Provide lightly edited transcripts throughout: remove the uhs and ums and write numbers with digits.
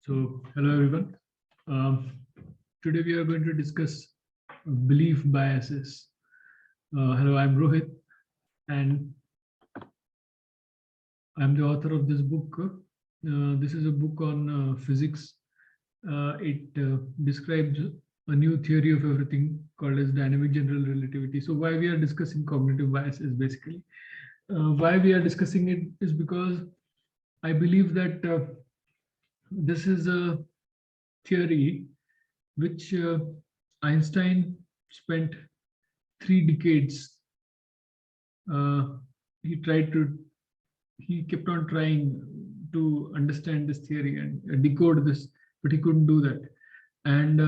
So, hello everyone. Today we are going to discuss belief biases. Hello, I'm Rohit, and I'm the author of this book. This is a book on physics. It describes a new theory of everything called as dynamic general relativity. So, why we are discussing cognitive biases basically? Why we are discussing it is because I believe that this is a theory which Einstein spent 3 decades. Uh, he tried to, he kept on trying to understand this theory and decode this, but he couldn't do that. And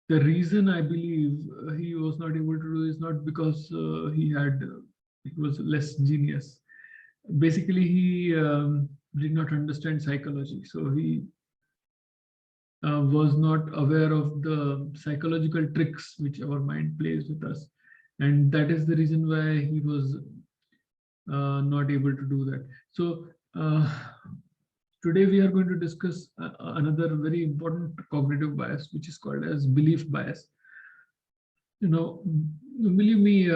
the reason I believe he was not able to do is not because he was less genius. Basically, he did not understand psychology, so he was not aware of the psychological tricks which our mind plays with us. And that is the reason why he was not able to do that. So today we are going to discuss another very important cognitive bias, which is called as belief bias. Believe me,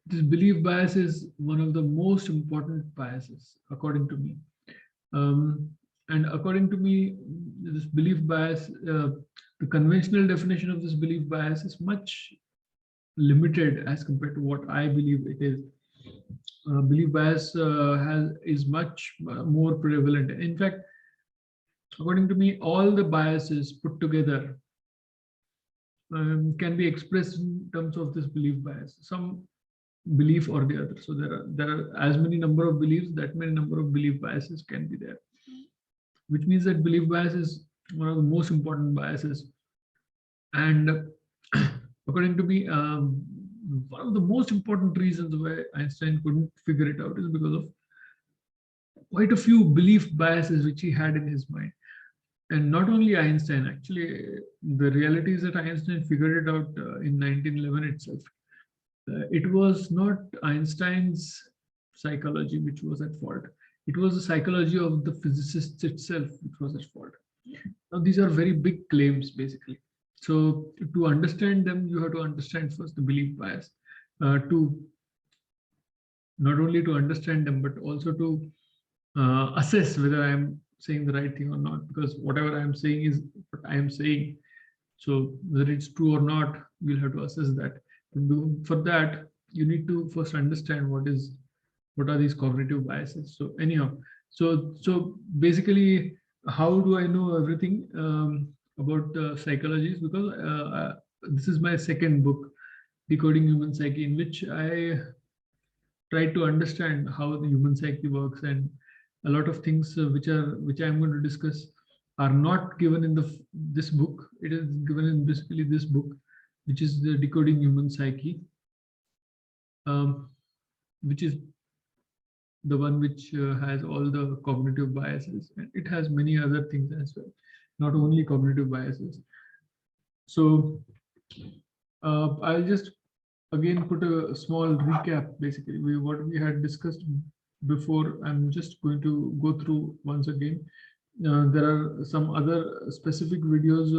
this belief bias is one of the most important biases, according to me. And according to me, this belief bias, the conventional definition of this belief bias is much limited as compared to what I believe it is. Belief bias is much more prevalent. In fact, according to me, all the biases put together can be expressed in terms of this belief bias, some belief or the other. So there are as many number of beliefs, that many number of belief biases can be there, which means that belief bias is one of the most important biases. And according to me, one of the most important reasons why Einstein couldn't figure it out is because of quite a few belief biases which he had in his mind. And not only Einstein, actually, the reality is that Einstein figured it out in 1911 itself. It was not Einstein's psychology which was at fault. It was the psychology of the physicists itself which was at fault. Now, these are very big claims, basically. So to understand them, you have to understand first the belief bias. To not only to understand them, but also to assess whether I am saying the right thing or not, because whatever I am saying is what I am saying. So whether it's true or not, we'll have to assess that. For that, you need to first understand what are these cognitive biases. So anyhow, so basically, how do I know everything about psychology? Because this is my second book, Decoding Human Psyche, in which I try to understand how the human psyche works, and a lot of things which I'm going to discuss are not given in this book. It is given in basically this book, which is the Decoding Human Psyche, which is the one which has all the cognitive biases, and it has many other things as well, not only cognitive biases. So I'll just again put a small recap. Basically, what we had discussed before, I'm just going to go through once again. There are some other specific videos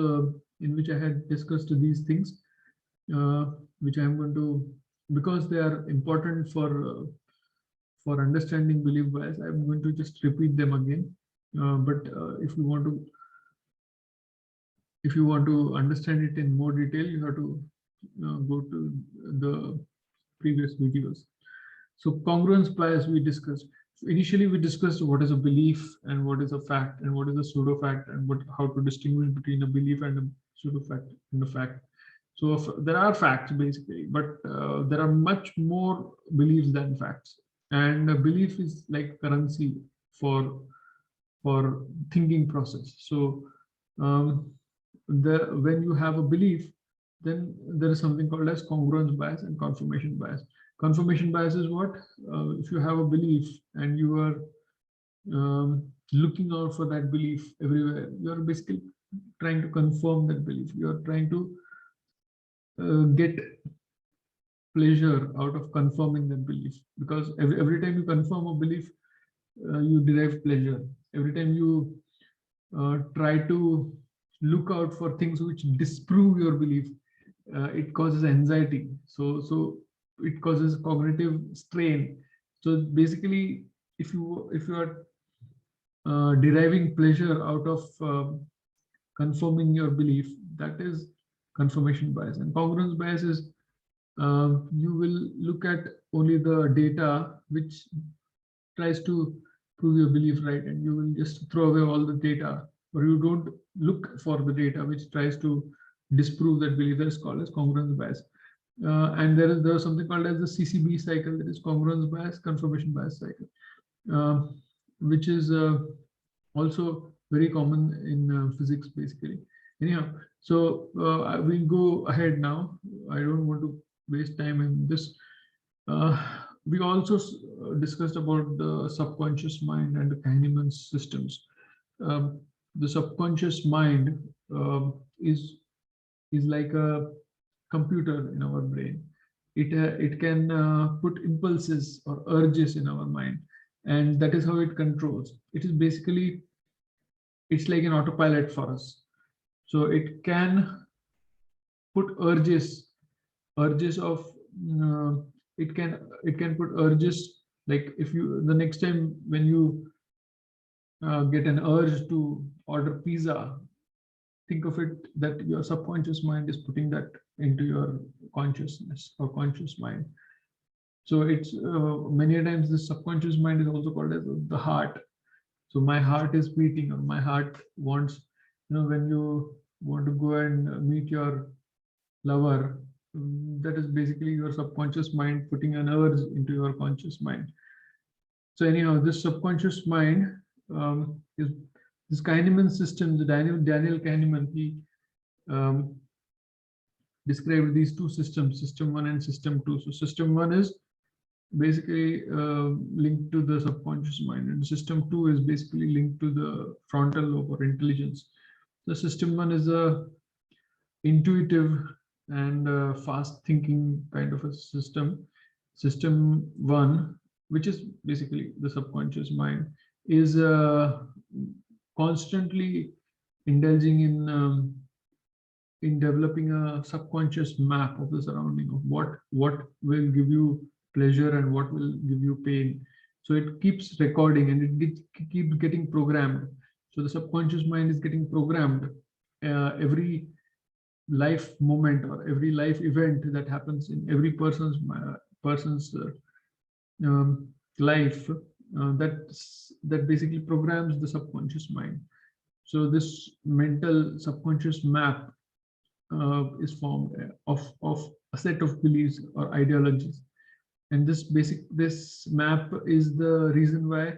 in which I had discussed these things, which I'm going to, because they are important for understanding belief bias, I'm going to just repeat them again. But if you want to understand it in more detail, you have to go to the previous videos. So congruence bias we discussed. So initially we discussed what is a belief and what is a fact and what is a pseudo fact, and how to distinguish between a belief and a pseudo fact and a fact. So there are facts basically, but there are much more beliefs than facts. And a belief is like currency for thinking process. So when you have a belief, then there is something called as congruence bias and confirmation bias. Confirmation bias is what? If you have a belief and you are looking out for that belief everywhere, you are basically trying to confirm that belief. You are trying to get pleasure out of confirming that belief, because every time you confirm a belief, you derive pleasure. Every time you try to look out for things which disprove your belief, it causes anxiety. So it causes cognitive strain. So basically, if you are deriving pleasure out of confirming your belief, that is confirmation bias. And congruence bias is you will look at only the data which tries to prove your belief right, and you will just throw away all the data, or you don't look for the data which tries to disprove that belief. That is called as congruence bias. And there is something called as the CCB cycle, that is congruence bias, confirmation bias cycle, which is also very common in physics, basically. Anyhow, so we'll go ahead now. I don't want to waste time in this. We also discussed about the subconscious mind and the Kahneman's systems. The subconscious mind is like a computer in our brain. It can put impulses or urges in our mind, and that is how it controls. It is basically, it's like an autopilot for us. So it can put urges of it can put urges, like if you, the next time when you get an urge to order pizza, think of it that your subconscious mind is putting that into your consciousness or conscious mind. So it's many times the subconscious mind is also called as the heart. So my heart is beating, or my heart wants, when you want to go and meet your lover, that is basically your subconscious mind putting an urge into your conscious mind. So anyhow, this subconscious mind is this Kahneman system. The Daniel Kahneman, he described these two systems, system 1 and system 2. So system 1 is basically linked to the subconscious mind, and system 2 is basically linked to the frontal lobe or intelligence. So system 1 is a intuitive and fast thinking kind of a system. System 1, which is basically the subconscious mind, is constantly indulging in developing a subconscious map of the surrounding, of what will give you pleasure and what will give you pain. So it keeps recording, and it keeps getting programmed. So the subconscious mind is getting programmed. Every life moment or every life event that happens in every person's life, that basically programs the subconscious mind. So this mental subconscious map is formed of a set of beliefs or ideologies, and this map is the reason why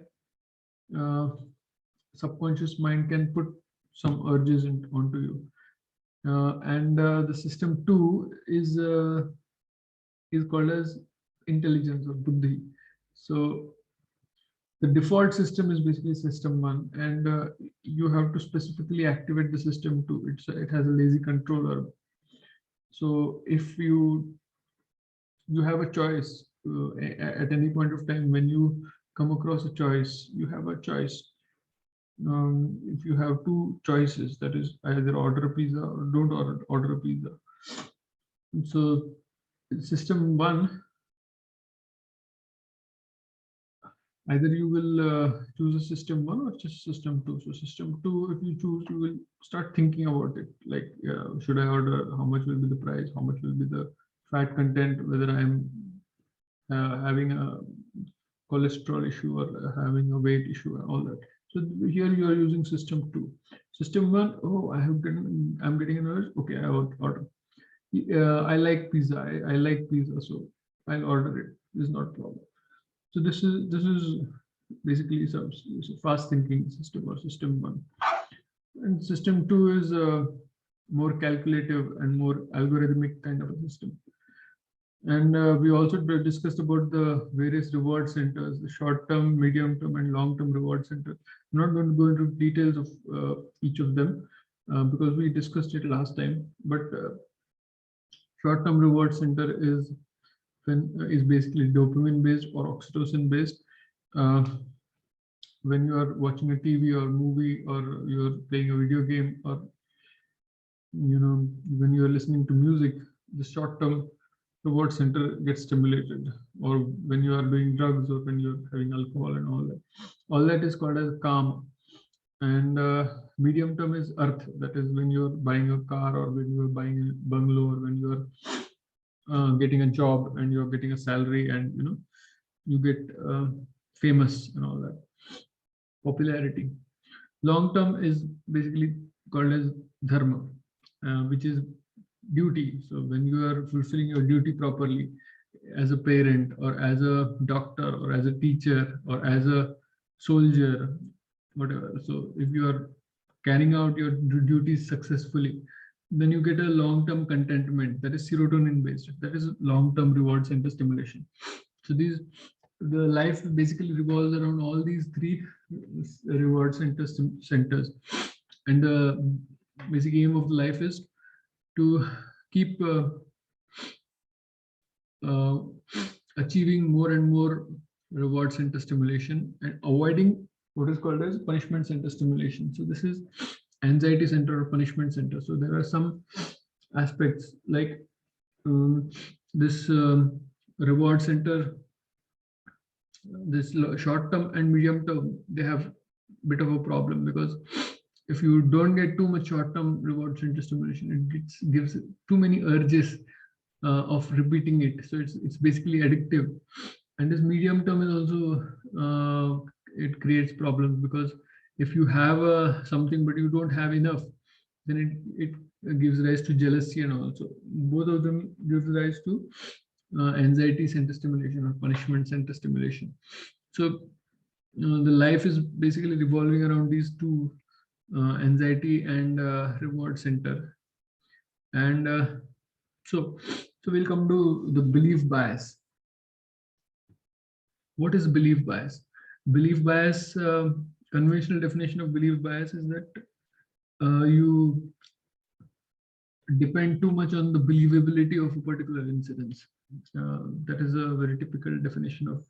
subconscious mind can put some urges onto you. And the system 2 is called as intelligence or buddhi. So the default system is basically system 1, and you have to specifically activate the system 2. It has a lazy controller. So if you have a choice at any point of time, when you come across a choice, you have a choice. If you have two choices, that is either order a pizza or don't order a pizza. So system 1, either you will choose a system 1 or just system 2. So system 2, if you choose, you will start thinking about it, like should I order, how much will be the price, how much will be the fat content, whether I am having a cholesterol issue or having a weight issue and all that. So here you are using system 2. System 1, oh, I'm getting an urge. Okay, I will order. I like pizza. I like pizza, so I'll order it. This is not a problem. So this is basically some fast thinking system or system 1. And system 2 is more calculative and more algorithmic kind of a system. And we also discussed about the various reward centers, the short-term, medium-term, and long-term reward center. I'm not going to go into details of each of them because we discussed it last time. But short-term reward center is basically dopamine-based or oxytocin-based. when you are watching a TV or movie, or you're playing a video game, or when you are listening to music, the short-term reward center gets stimulated. Or when you are doing drugs, or when you're having alcohol and all that is called as calm. And medium term is earth. That is when you're buying a car, or when you're buying a bungalow, or when you're getting a job and you're getting a salary, and you get famous and all that, popularity. Long term is basically called as dharma, which is duty. So when you are fulfilling your duty properly as a parent, or as a doctor, or as a teacher, or as a soldier, whatever. So if you are carrying out your duties successfully, then you get a long-term contentment, that is serotonin based. That is long-term reward center stimulation. So the life basically revolves around all these three reward centers. And the basic aim of life is to keep uh, achieving more and more reward center stimulation, and avoiding what is called as punishment center stimulation. So this is anxiety center or punishment center. So there are some aspects like this reward center, this short term and medium term, they have a bit of a problem, because if you don't get too much short term reward center stimulation, it gives too many urges of repeating it. So it's basically addictive. And this medium term is also it creates problems, because if you have something but you don't have enough, then it gives rise to jealousy, and also both of them gives rise to anxiety center stimulation or punishment center stimulation. So the life is basically revolving around these two, anxiety and reward center. And so we'll come to the belief bias. What is belief bias? Belief bias, conventional definition of belief bias is that you depend too much on the believability of a particular incident. That is a very typical definition of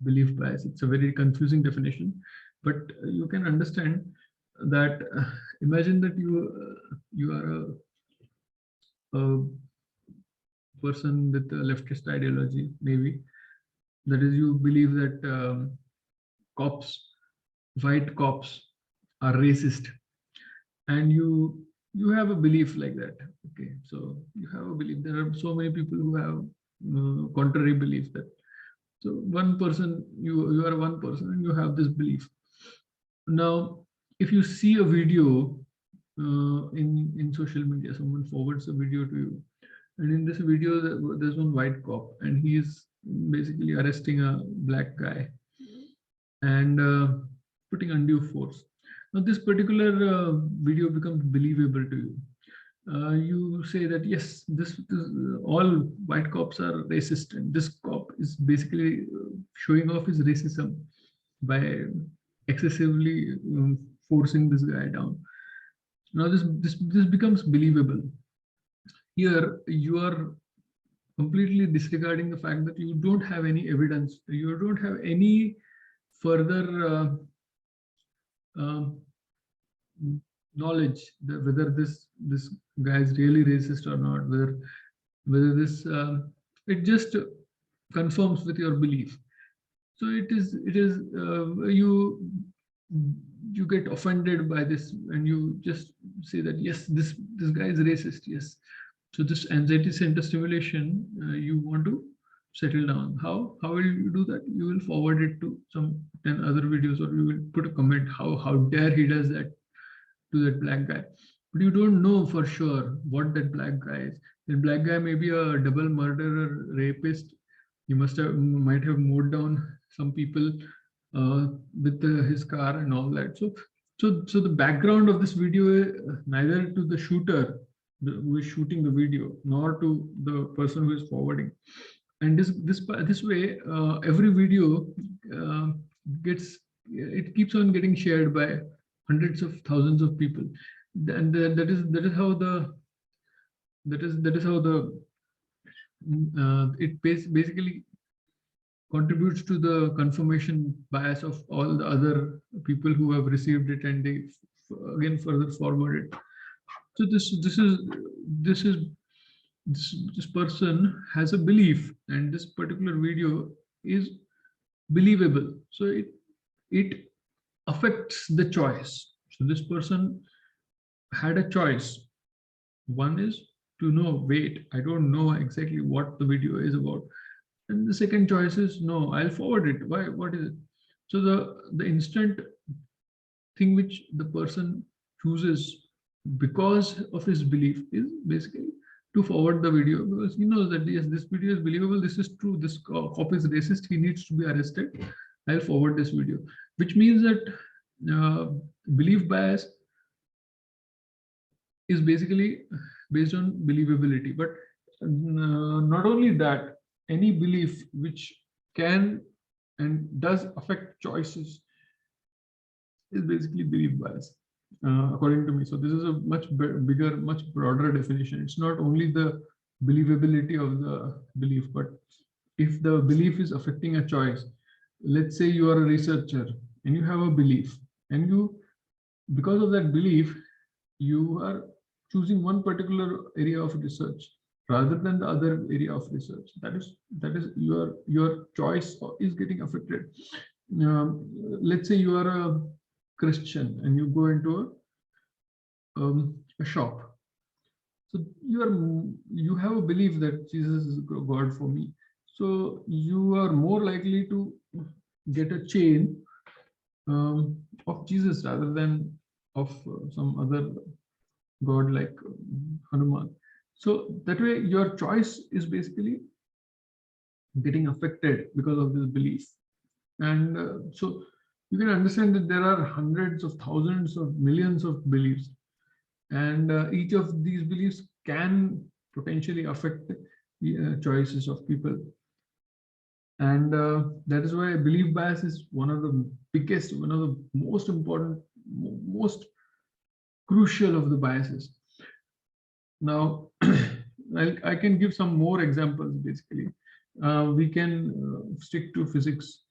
belief bias. It's a very confusing definition, but you can understand that. Imagine that you are a person with a leftist ideology, maybe. That is, you believe that white cops are racist, and you have a belief like that. Okay, so you have a belief. There are so many people who have contrary beliefs. That so one person, you are one person, and you have this belief. Now, if you see a video in social media, someone forwards a video to you, and in this video there's one white cop, and he is basically arresting a black guy and putting undue force. Now this particular video becomes believable to you. You say that yes, this all white cops are racist, and this cop is basically showing off his racism by excessively forcing this guy down. Now this becomes believable. Here you are completely disregarding the fact that you don't have any evidence, you don't have any further knowledge that whether this guy is really racist or not, whether this it just confirms with your belief. So it is you get offended by this, and you just say that yes, this guy is racist. Yes. So this anxiety center stimulation, you want to settle down. How will you do that? You will forward it to some 10 other videos, or you will put a comment, how dare he does that to that black guy. But you don't know for sure what that black guy is. The black guy may be a double murderer, rapist. He might have mowed down some people with his car and all that. So the background of this video, neither to the shooter who is shooting the video, nor to the person who is forwarding. And this way, every video keeps on getting shared by hundreds of thousands of people, and that is how the it basically contributes to the confirmation bias of all the other people who have received it, and they again further forward it. So this is this person has a belief, and this particular video is believable. So it affects the choice. So this person had a choice. One is to know, wait, I don't know exactly what the video is about. And the second choice is, no, I'll forward it. Why? What is it? So the instant thing which the person chooses because of his belief is basically to forward the video, because he knows that yes, this video is believable, this is true, this cop is racist, he needs to be arrested. I'll forward this video, which means that belief bias is basically based on believability. But not only that, any belief which can and does affect choices is basically belief bias, according to me. So this is a much bigger, much broader definition. It's not only the believability of the belief, but if the belief is affecting a choice. Let's say you are a researcher and you have a belief, and you, because of that belief, you are choosing one particular area of research rather than the other area of research. That is your choice is getting affected. Let's say you are a Christian and you go into a shop. So you have a belief that Jesus is God for me. So you are more likely to get a chain of Jesus rather than of some other God like Hanuman. So that way your choice is basically getting affected because of this belief. And so you can understand that there are hundreds of thousands of millions of beliefs, and each of these beliefs can potentially affect the choices of people. And that is why belief bias is one of the biggest, one of the most important, most crucial of the biases. Now, I can give some more examples. Basically, we can stick to physics.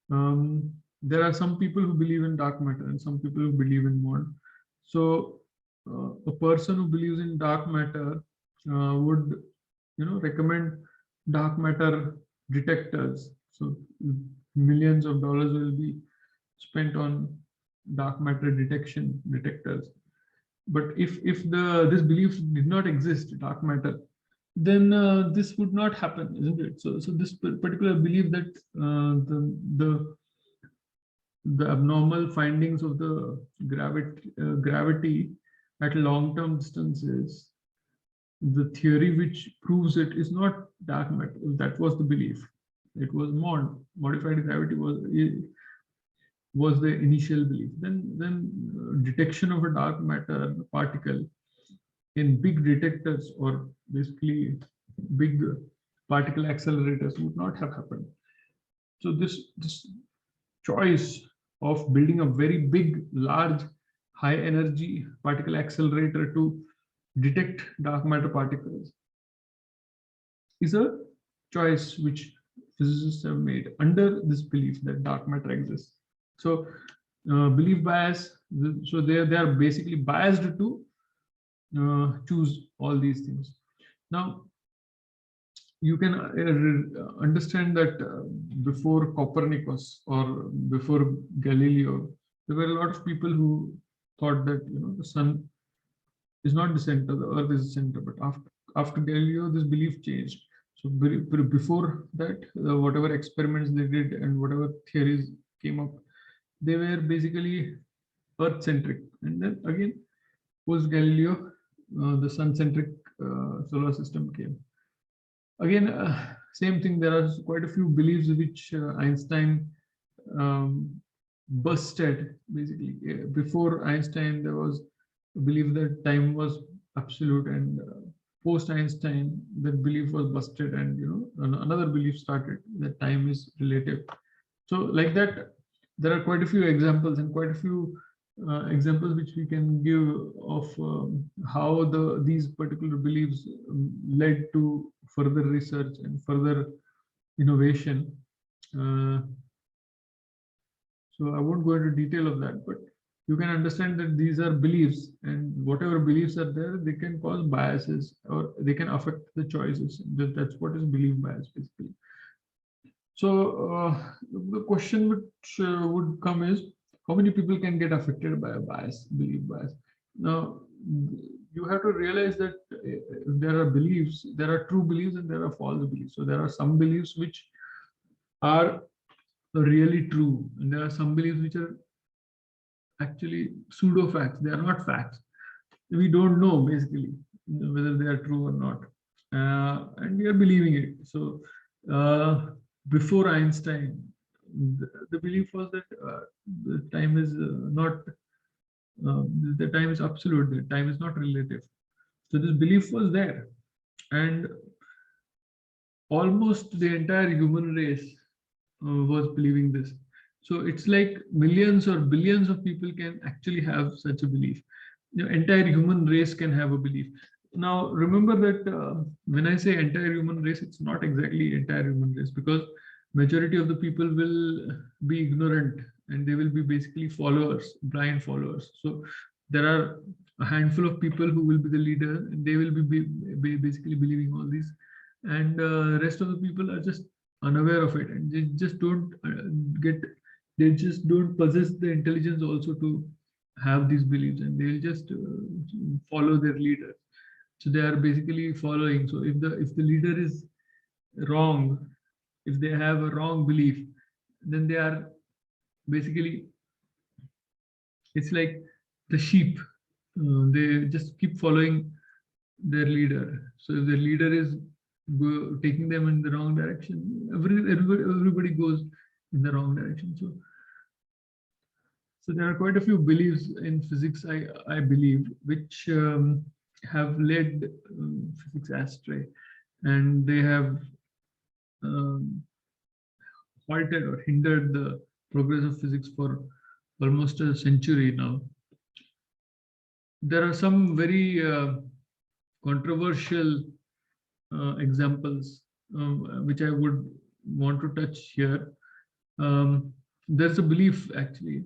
There are some people who believe in dark matter and some people who believe in mod. So a person who believes in dark matter would, recommend dark matter detectors. So millions of dollars will be spent on dark matter detection detectors. But if this belief did not exist, dark matter, then this would not happen, isn't it? So this particular belief that the abnormal findings of the gravity at long-term distances, the theory which proves it is not dark matter. That was the belief. It was modified gravity was the initial belief. Then detection of a dark matter particle in big detectors, or basically big particle accelerators, would not have happened. So this choice of building a very big, large, high energy particle accelerator to detect dark matter particles is a choice which physicists have made under this belief that dark matter exists. So belief bias, so they are basically biased to choose all these things. Now, you can understand that before Copernicus or before Galileo, there were a lot of people who thought that the sun is not the center, the earth is the center. But after Galileo, this belief changed. So before that, whatever experiments they did and whatever theories came up, they were basically earth centric. And then again, post Galileo, the sun centric solar system came. Again, same thing. There are quite a few beliefs which Einstein busted. Basically, before Einstein, there was a belief that time was absolute, and post Einstein, that belief was busted, and another belief started that time is relative. So like that, there are quite a few examples, and quite a few examples which we can give of how these particular beliefs led to further research and further innovation. Uh, so I won't go into detail of that, but you can understand that these are beliefs, and whatever beliefs are there, they can cause biases or they can affect the choices. That's what is belief bias basically. So the question which would come is, how many people can get affected by a bias, belief bias? Now, you have to realize that there are beliefs, there are true beliefs and there are false beliefs. So there are some beliefs which are really true, and there are some beliefs which are actually pseudo facts. They are not facts. We don't know basically whether they are true or not, and we are believing it. So before Einstein, the belief was that the time is not the time is absolute, the time is not relative. So this belief was there, and almost the entire human race was believing this. So it's like millions or billions of people can actually have such a belief. The entire human race can have a belief. Now, remember that when I say entire human race, it's not exactly entire human race, because majority of the people will be ignorant and they will be basically followers, blind followers. So there are a handful of people who will be the leader, and they will be basically believing all these, and rest of the people are just unaware of it, and they just don't get they just don't possess the intelligence also to have these beliefs, and they'll just follow their leader. So they are basically following. So if the leader is wrong, if they have a wrong belief, then they are basically, it's like the sheep. They just keep following their leader. So if their leader is taking them in the wrong direction, everybody goes in the wrong direction. So there are quite a few beliefs in physics, I believe, which have led physics astray, and they have um, halted or hindered the progress of physics for almost a century now. There are some very controversial examples which I would want to touch here. There's a belief actually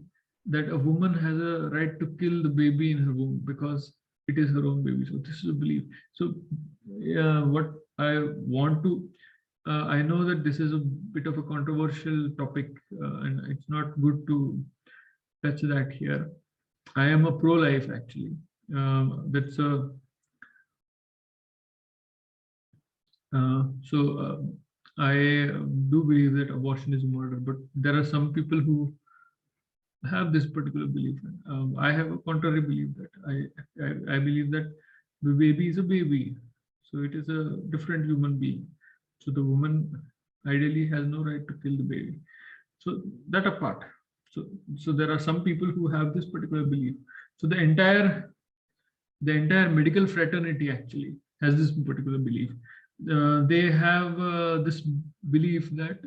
that a woman has a right to kill the baby in her womb because it is her own baby. So this is a belief. So what I want to, I know that this is a bit of a controversial topic, and it's not good to touch that here. I am a pro-life actually. That's a I do believe that abortion is murder, but there are some people who have this particular belief. I have a contrary belief that I believe that the baby is a baby, so it is a different human being. So the woman ideally has no right to kill the baby. So that apart. So there are some people who have this particular belief. So the entire medical fraternity actually has this particular belief. They have this belief that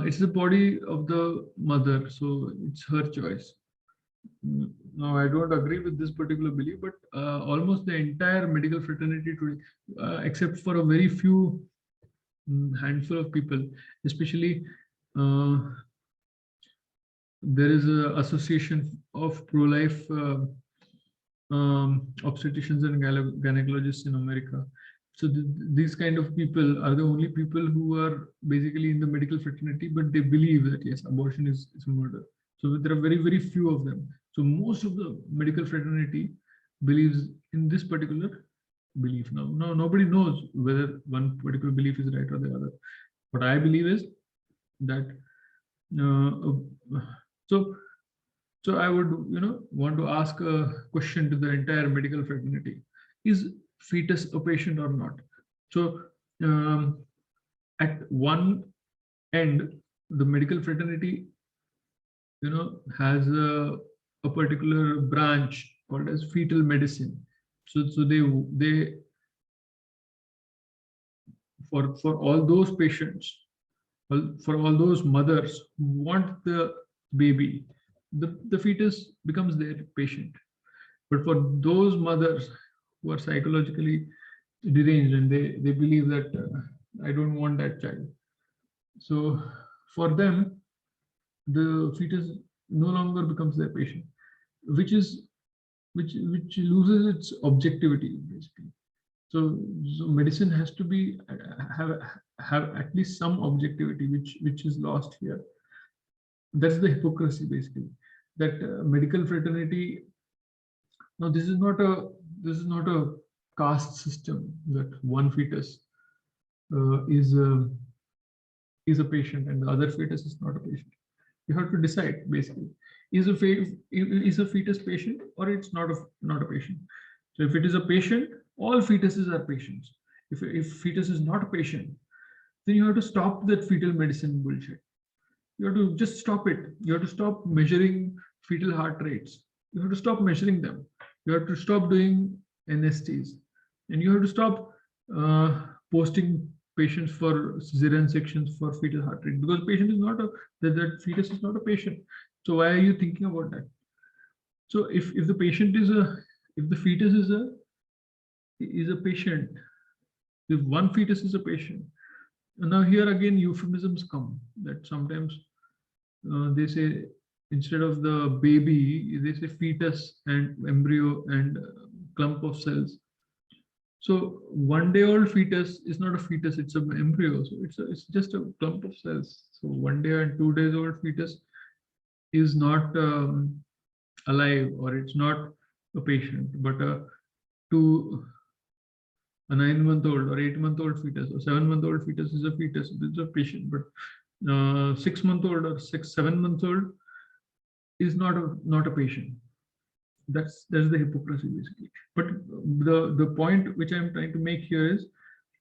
it's the body of the mother, so it's her choice. Now, I don't agree with this particular belief, but almost the entire medical fraternity today, except for a very few handful of people, especially there is an association of pro-life obstetricians and gynecologists in America. So these kind of people are the only people who are basically in the medical fraternity, but they believe that yes, abortion is murder. So there are very, very few of them. So most of the medical fraternity believes in this particular belief. Now, nobody knows whether one particular belief is right or the other. What I believe is that so I would want to ask a question to the entire medical fraternity: is fetus a patient or not? So at one end, the medical fraternity has a particular branch called as fetal medicine. So they for all those patients, for all those mothers who want the baby, the fetus becomes their patient. But for those mothers who are psychologically deranged and they believe that I don't want that child, so for them, the fetus no longer becomes their patient, which is which loses its objectivity basically. So medicine has to be have at least some objectivity, which is lost here. That's the hypocrisy basically. That medical fraternity. Now this is not a caste system that one fetus uh, is a is a patient and the other fetus is not a patient. You have to decide basically, is a fetus patient or it's not a patient. So if it is a patient, all fetuses are patients. If fetus is not a patient, then you have to stop that fetal medicine bullshit. You have to just stop it. You have to stop measuring fetal heart rates. You have to stop measuring them. You have to stop doing NSTs, and you have to stop posting patients for cesarean sections for fetal heart rate, because patient is not a that fetus is not a patient. So why are you thinking about that? So if the patient is a if the fetus is a patient, if one fetus is a patient, now here again euphemisms come, that sometimes they say, instead of the baby they say fetus and embryo and clump of cells. So 1 day old fetus is not a fetus, it's an embryo. So it's just a clump of cells. So 1 day and 2 days old fetus is not alive, or it's not a patient, but to a 9 month old or 8 month old fetus or 7 month old fetus is a fetus, it's a patient. But 6 month old or 7 months old is not a patient. That's the hypocrisy basically. But the point which I'm trying to make here is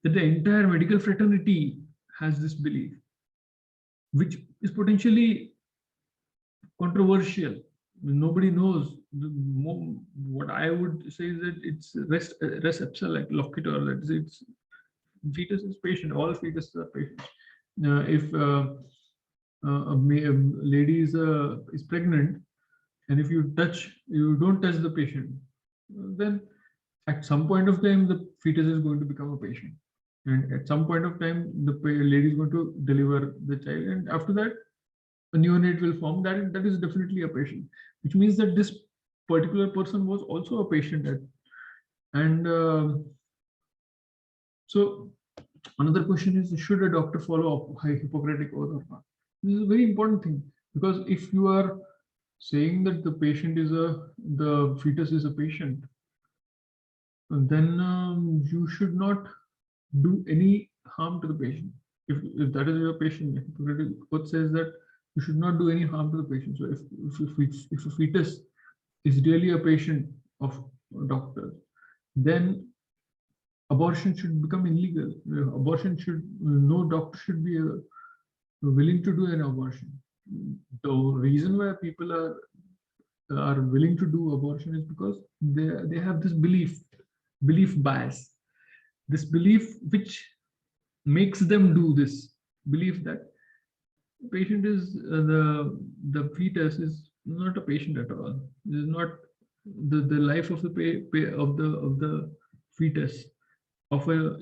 that the entire medical fraternity has this belief, which is potentially controversial. Nobody knows. What I would say is that it's res ipsa, like loquitur, that is, it's fetus is patient, all fetuses are patients. If a lady is pregnant, and if you don't touch the patient, then at some point of time the fetus is going to become a patient, and at some point of time the lady is going to deliver the child, and after that a neonate will form. That is definitely a patient, which means that this particular person was also a patient and so another question is, should a doctor follow up Hippocratic oath or not? This is a very important thing, because if you are saying that the fetus is a patient, then you should not do any harm to the patient. If that is your patient, Hippocratic oath says that you should not do any harm to the patient. So if a fetus is really a patient of doctors, then abortion should become illegal. No doctor should be willing to do an abortion. The reason why people are willing to do abortion is because they have this belief bias, this belief which makes them do this belief that patient is the fetus is not a patient at all. This is not the life of the fetus of a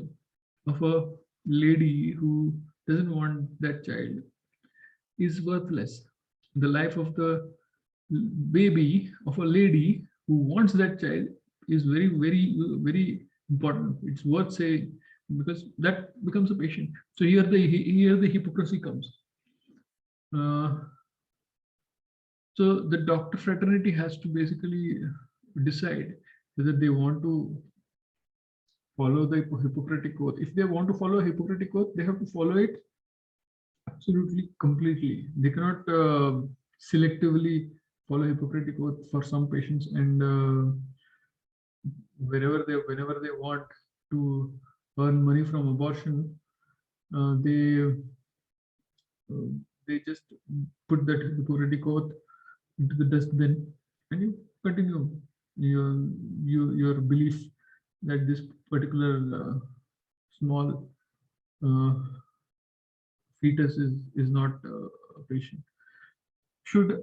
lady who doesn't want that child is worthless. The life of the baby of a lady who wants that child is very, very, very important. It's worth saying, because that becomes a patient. So here the hypocrisy comes. So the doctor fraternity has to basically decide whether they want to follow the Hippocratic oath. If they want to follow a Hippocratic oath, they have to follow it absolutely completely. They cannot selectively follow Hippocratic oath for some patients, and whenever they want to earn money from abortion, they just put that Hippocratic oath into the dustbin, and you continue your belief that this particular small fetus is not a patient. Should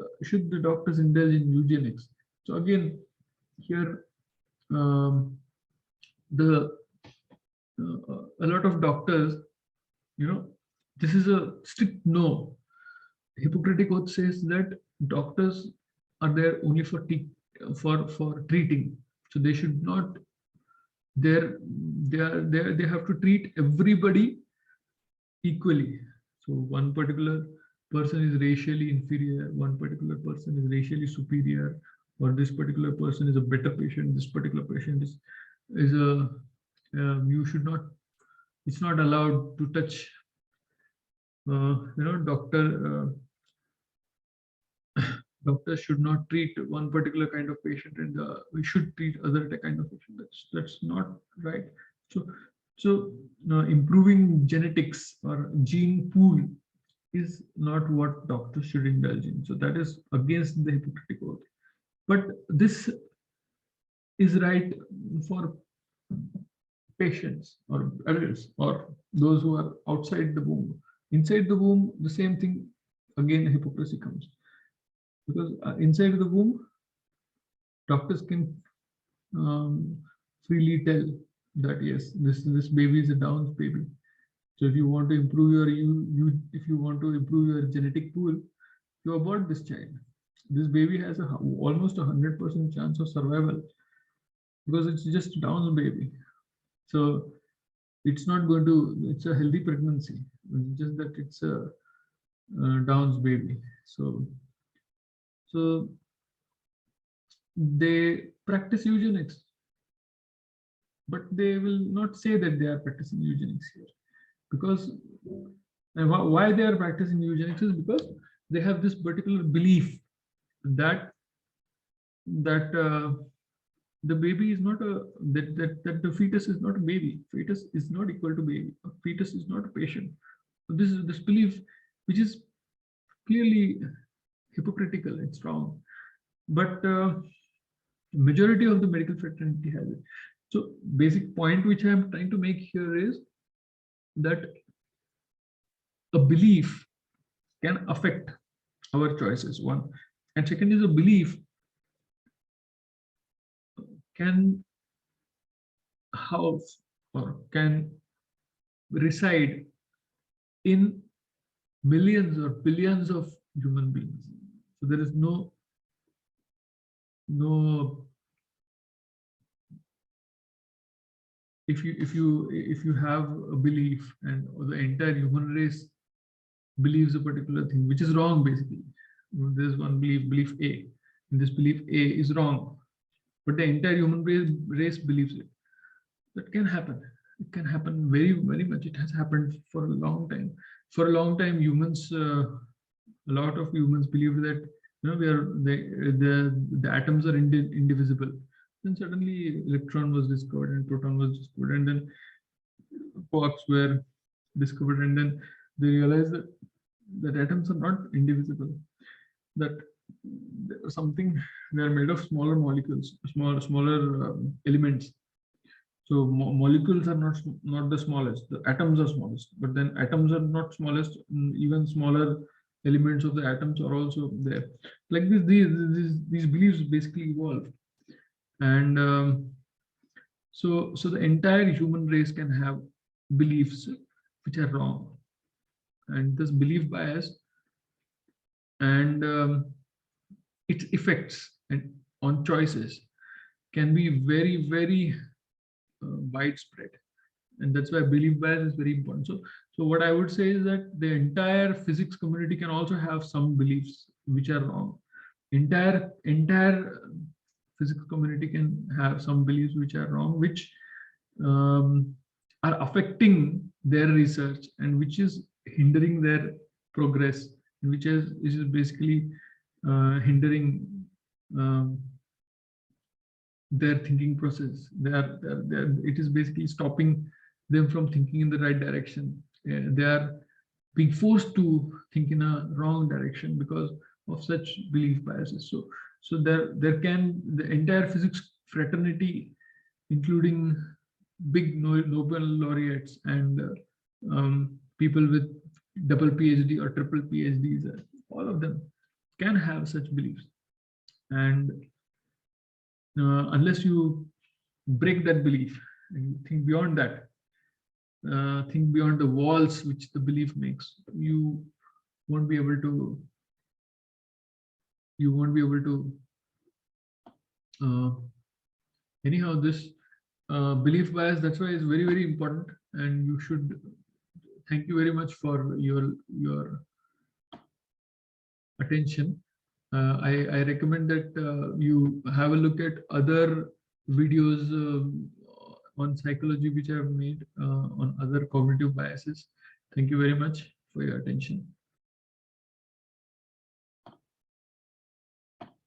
the doctors indulge in eugenics? So again, here the a lot of doctors, this is a strict no. Hippocratic oath says that doctors are there only for treating, so they should not there they have to treat everybody equally. So one particular person is racially inferior, one particular person is racially superior, or this particular person is a better patient, this particular patient is a you should not, it's not allowed to touch doctor doctors should not treat one particular kind of patient and we should treat other kind of patient. That's not right. So improving genetics or gene pool is not what doctors should indulge in. So that is against the Hippocratic oath. But this is right for patients or adults or those who are outside the womb. Inside the womb, the same thing, again hypocrisy comes, because inside the womb, doctors can freely tell that yes, this baby is a Down's baby. So if you want to improve your if you want to improve your genetic pool, you abort this child. This baby has almost 100% chance of survival because it's just Down's baby. So it's not going to, it's a healthy pregnancy, it's just that it's a Down's baby. So they practice eugenics, but they will not say that they are practicing eugenics here, because and why they are practicing eugenics is because they have this particular belief that the baby is not a that the fetus is not a baby. Fetus is not equal to baby. A fetus is not a patient. So this is this belief, which is clearly hypocritical. It's wrong, but majority of the medical fraternity has it. So basic point which I am trying to make here is that a belief can affect our choices, one, and second is a belief can house or can reside in millions or billions of human beings. So there is no if you have a belief and the entire human race believes a particular thing which is wrong, basically there's one belief A, and this belief A is wrong, but the entire human race believes it. That can happen. It can happen very much. It has happened for a long time. For a long time, humans, a lot of humans believed that we are the atoms are indivisible. Then suddenly electron was discovered and proton was discovered, and then quarks were discovered, and then they realized that atoms are not indivisible. That something, they are made of smaller molecules, smaller elements. So molecules are not the smallest. The atoms are smallest, but then atoms are not smallest. Even smaller elements of the atoms are also there. Like this, these beliefs basically evolved, and so the entire human race can have beliefs which are wrong, and this belief bias and its effects and on choices can be very widespread, and that's why belief bias is very important. So what I would say is that the entire physics community can also have some beliefs which are wrong. Entire physics community can have some beliefs which are wrong, which are affecting their research and which is hindering their progress, which is basically hindering their thinking process. It is basically stopping them from thinking in the right direction. They are being forced to think in a wrong direction because of such belief biases. So there can, the entire physics fraternity, including big Nobel laureates and people with double PhD or triple PhDs, all of them can have such beliefs, and unless you break that belief and think beyond that, think beyond the walls which the belief makes, you won't be able to anyhow, this belief bias, that's why it's very, very important, and you should thank you very much for your attention. I recommend that you have a look at other videos on psychology which I have made on other cognitive biases. Thank you very much for your attention.